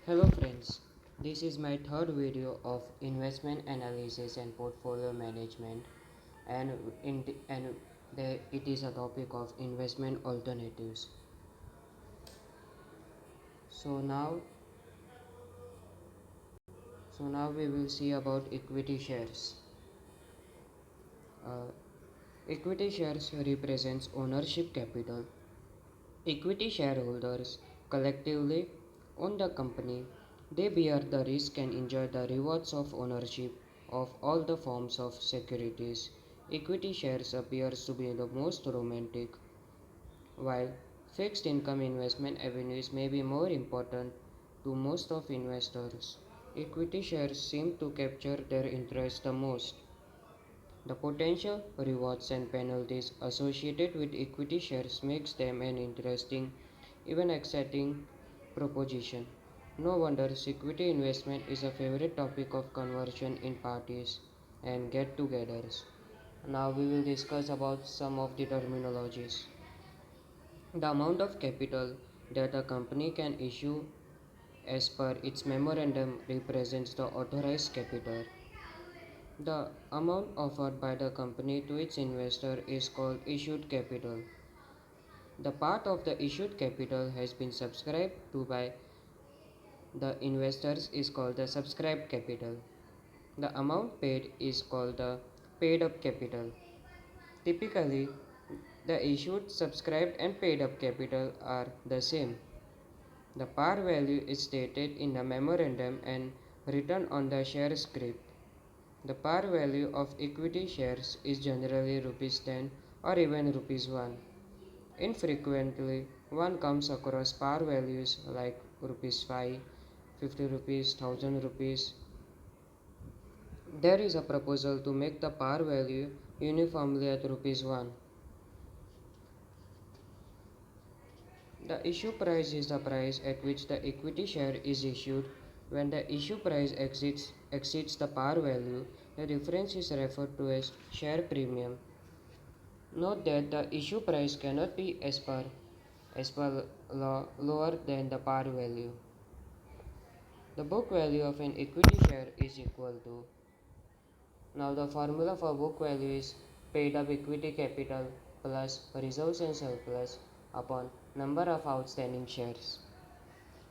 Hello friends, this is my third video of investment analysis and portfolio management and, it is a topic of investment alternatives. So now, so now we will see about equity shares. Uh, Equity shares represents ownership capital. Equity shareholders collectively own the company. They bear the risk and enjoy the rewards of ownership of all the forms of securities. Equity shares appears to be the most romantic, while fixed income investment avenues may be more important to most of investors. Equity shares seem to capture their interest the most. The potential rewards and penalties associated with equity shares makes them an interesting, even exciting proposition. No wonder equity investment is a favorite topic of conversation in parties and get-togethers. Now we will discuss about some of the terminologies. The amount of capital that a company can issue as per its memorandum represents the authorized capital. The amount offered by the company to its investor is called issued capital. The part of the issued capital has been subscribed to by the investors is called the subscribed capital. The amount paid is called the paid up capital. Typically, the issued, subscribed, and paid up capital are the same. The par value is stated in the memorandum and written on the share script. The par value of equity shares is generally rupees 10 or even rupees 1. Infrequently, one comes across par values like rupees 5, 50 rupees, 1000 rupees. There is a proposal to make the par value uniformly at rupees 1. The issue price is the price at which the equity share is issued. When the issue price exceeds the par value, the difference is referred to as share premium. Note that the issue price cannot be as per law lower than the par value. The book value of an equity share is equal to. Now the formula for book value is paid up equity capital plus reserves and surplus upon number of outstanding shares.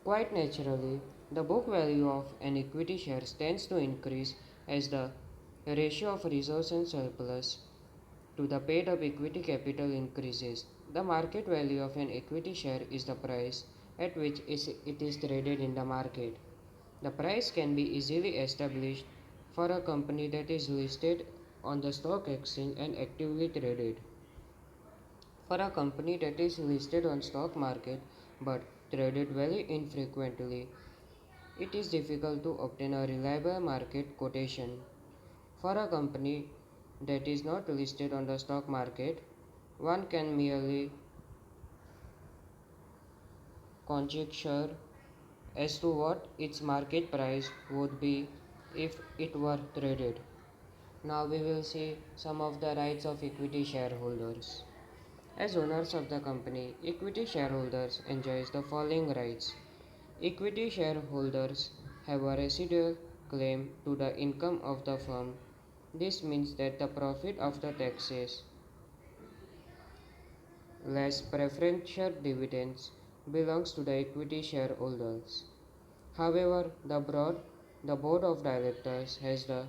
Quite naturally, the book value of an equity share tends to increase as the ratio of reserves and surplus to the paid up equity capital increases. The market value of an equity share is the price at which it is traded in the market. The price can be easily established for a company that is listed on the stock exchange and actively traded. For a company that is listed on stock market but traded very infrequently, it is difficult to obtain a reliable market quotation. For a company that is not listed on the stock market, one can merely conjecture as to what its market price would be if it were traded. Now we will see some of the rights of equity shareholders. As owners of the company, equity shareholders enjoy the following rights. Equity shareholders have a residual claim to the income of the firm. This means that the profit after taxes less preferential dividends belongs to the equity shareholders. However, the board of directors has the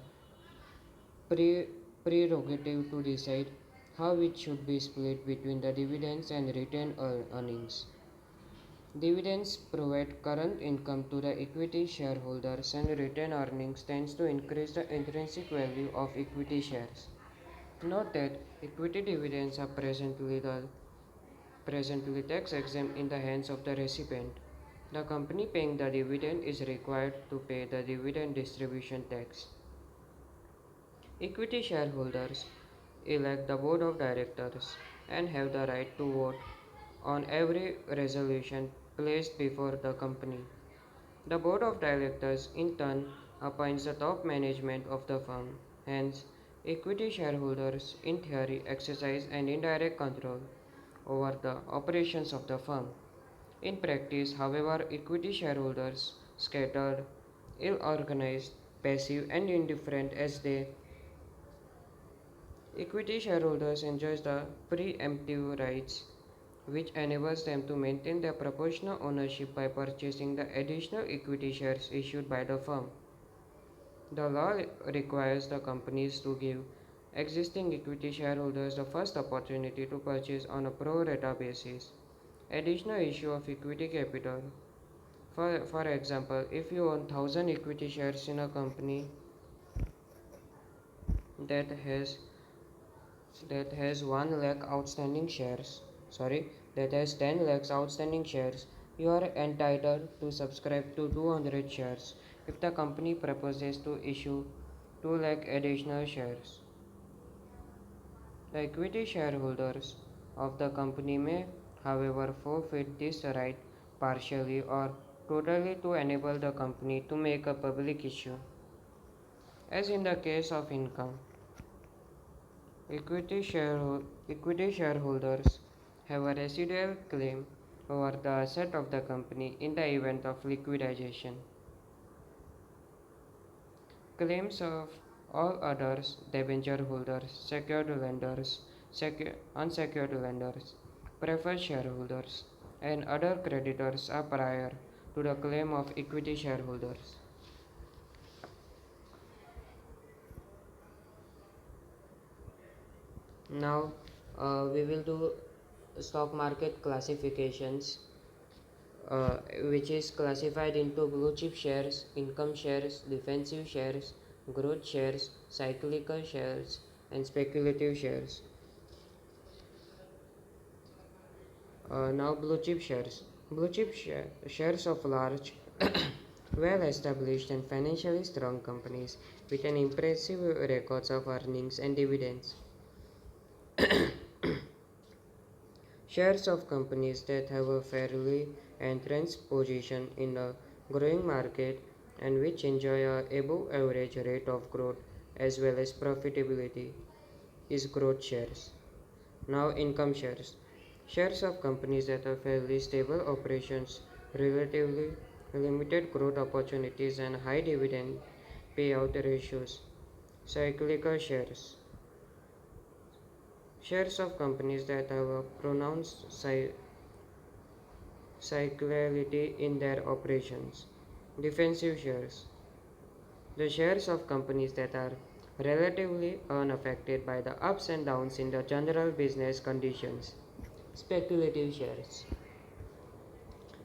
prerogative to decide how it should be split between the dividends and retained earnings. Dividends provide current income to the equity shareholders and retained earnings tends to increase the intrinsic value of equity shares. Note that equity dividends are presently tax exempt in the hands of the recipient. The company paying the dividend is required to pay the dividend distribution tax. Equity shareholders elect the board of directors and have the right to vote on every resolution placed before the company. The board of directors in turn appoints the top management of the firm. Hence, equity shareholders in theory exercise an indirect control over the operations of the firm. In practice, however, equity shareholders scattered, ill-organized, passive, and indifferent as they equity shareholders enjoy the preemptive rights which enables them to maintain their proportional ownership by purchasing the additional equity shares issued by the firm. The law requires the companies to give existing equity shareholders the first opportunity to purchase on a pro rata basis additional issue of equity capital. For example, if you own 1000 equity shares in a company that has that has 1 lakh outstanding shares, sorry, that has 10 lakhs outstanding shares, you are entitled to subscribe to 200 shares if the company proposes to issue 2 lakh additional shares. The equity shareholders of the company may, however, forfeit this right partially or totally to enable the company to make a public issue. As in the case of income, equity shareholders have a residual claim over the asset of the company in the event of liquidation. Claims of all others, debenture holders, secured lenders, unsecured lenders, preferred shareholders, and other creditors are prior to the claim of equity shareholders. Now, we will do stock market classifications, which is classified into blue chip shares, income shares, defensive shares, growth shares, cyclical shares, and speculative shares. Now, blue chip shares. Shares of large, well established, and financially strong companies with an impressive records of earnings and dividends. Shares of companies that have a fairly entrenched position in a growing market and which enjoy a above average rate of growth as well as profitability is growth shares. Now, income shares. Shares of companies that have fairly stable operations, relatively limited growth opportunities, and high dividend payout ratios. Cyclical shares. Shares of companies that have a pronounced cyclicality in their operations. Defensive shares. The shares of companies that are relatively unaffected by the ups and downs in the general business conditions. Speculative shares.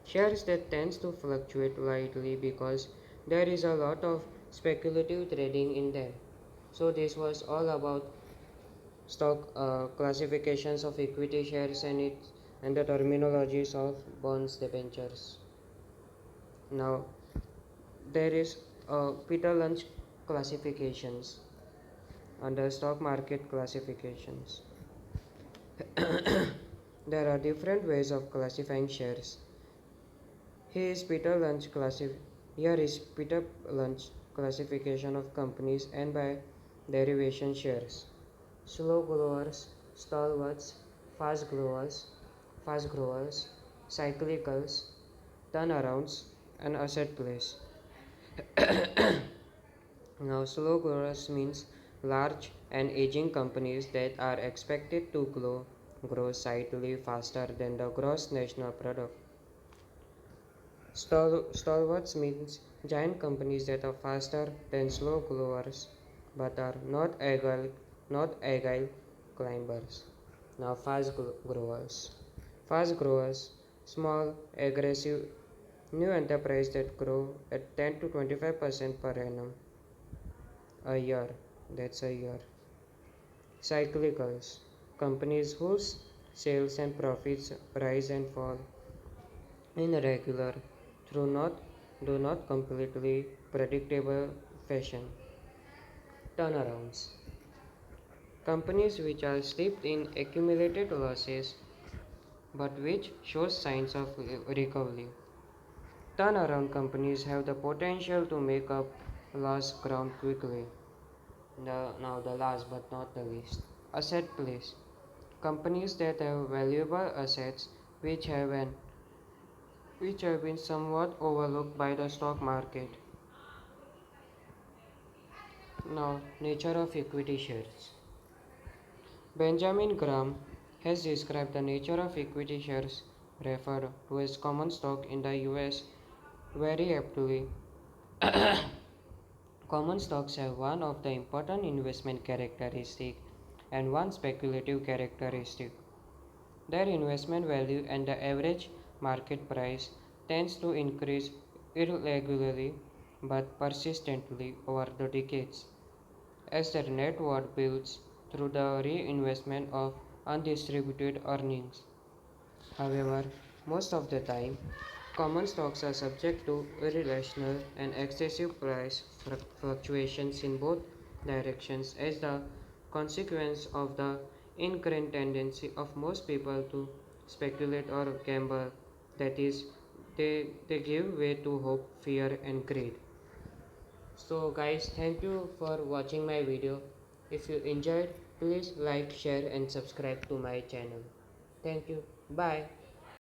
Shares that tends to fluctuate widely because there is a lot of speculative trading in them. So this was all about stock classifications of equity shares and the terminologies of bonds debentures. Now there is Peter Lynch classifications under stock market classifications. There are different ways of classifying shares. Here is Peter Lynch classification of companies and by derivation shares. Slow growers, stalwarts, fast growers, cyclicals, turnarounds, and asset plays. Now, slow growers means large and aging companies that are expected to grow slightly faster than the gross national product. Stalwarts means giant companies that are faster than slow growers but are not agile climbers. Now, growers. Fast growers, small, aggressive, new enterprise that grow at 10 to 25% per annum a year. That's a year. Cyclicals, companies whose sales and profits rise and fall in a regular, though not completely predictable fashion. Turnarounds, companies which are steeped in accumulated losses but which show signs of recovery. Turnaround companies have the potential to make up lost ground quickly. Now the last but not the least, asset plays. Companies that have valuable assets which have an which have been somewhat overlooked by the stock market. Now, nature of equity shares. Benjamin Graham has described the nature of equity shares, referred to as common stock in the US, very aptly. Common stocks have one of the important investment characteristic and one speculative characteristic. Their investment value and the average market price tends to increase irregularly but persistently over the decades as their net worth builds through the reinvestment of undistributed earnings. However, most of the time, common stocks are subject to irrational and excessive price fluctuations in both directions as the consequence of the inherent tendency of most people to speculate or gamble. That is, they give way to hope, fear, and greed. So, guys, thank you for watching my video. If you enjoyed, please like, share, and subscribe to my channel. Thank you. Bye.